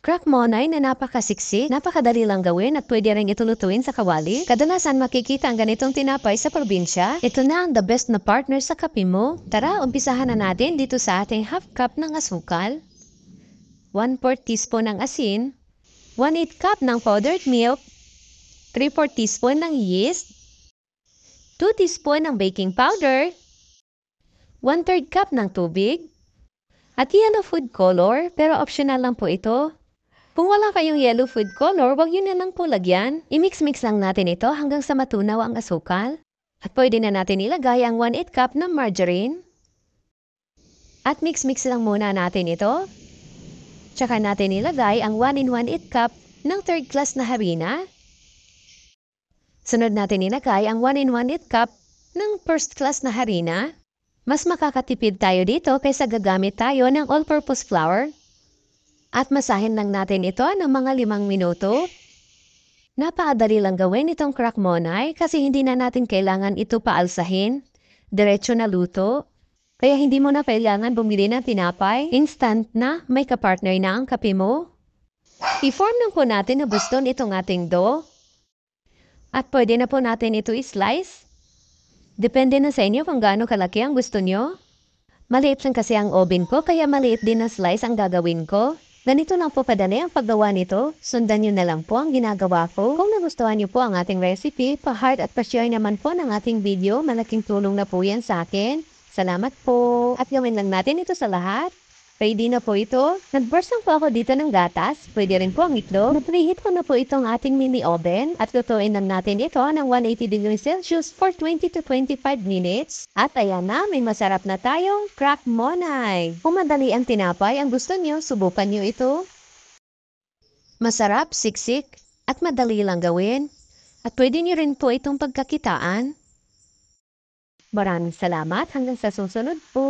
Crack monay na napakasiksi, napakadali lang gawin at pwede rin itulutuin sa kawali. Kadalasan makikita ang ganitong tinapay sa probinsya. Ito na ang the best na partner sa kape mo. Tara, umpisahan na natin dito sa ating half cup ng asukal, 1/4 teaspoon ng asin, 1/8 cup ng powdered milk, 3/4 teaspoon ng yeast, 2 teaspoon ng baking powder, 1/3 cup ng tubig, at yellow food color, pero optional lang po ito. Kung wala kayong yellow food color, wag yun na lang po lagyan. I-mix-mix lang natin ito hanggang sa matunaw ang asukal. At pwede na natin ilagay ang 1/8 cup ng margarine. At mix-mix lang muna natin ito. Tsaka natin ilagay ang 1 1/8 cup ng third class na harina. Sunod natin ilagay ang 1 1/8 cup ng first class na harina. Mas makakatipid tayo dito kaysa gagamit tayo ng all-purpose flour. At masahin lang natin ito ng mga 5 minuto. Napakadali lang gawin itong crack monay kasi hindi na natin kailangan ito paalsahin. Diretso na luto. Kaya hindi mo na kailangan bumili ng tinapay. Instant na, may kapartner na ang kape mo. I-form lang po natin na buston itong ating dough. At pwede na po natin ito i-slice. Depende na sa inyo kung gaano kalaki ang gusto nyo. Maliit lang kasi ang oven ko kaya maliit din na slice ang gagawin ko. Ganito lang po padali ang paggawa nito. Sundan nyo na lang po ang ginagawa ko. Kung nagustuhan nyo po ang ating recipe, pa-heart at pa-share naman po ng ating video. Malaking tulong na po yan sa akin. Salamat po. At gawin lang natin ito sa lahat. Ready na po ito. Nag-burst lang po ako dito ng gatas. Pwede rin po ang itlog. Na-preheat ko na po itong ating mini oven. At lutuin lang natin ito ng 180 degrees Celsius for 20 to 25 minutes. At ayan na, may masarap na tayong crack monay. Kung madali ang tinapay ang gusto nyo, subukan nyo ito. Masarap, siksik, at madali lang gawin. At pwede nyo rin po itong pagkakitaan. Maraming salamat. Hanggang sa susunod po.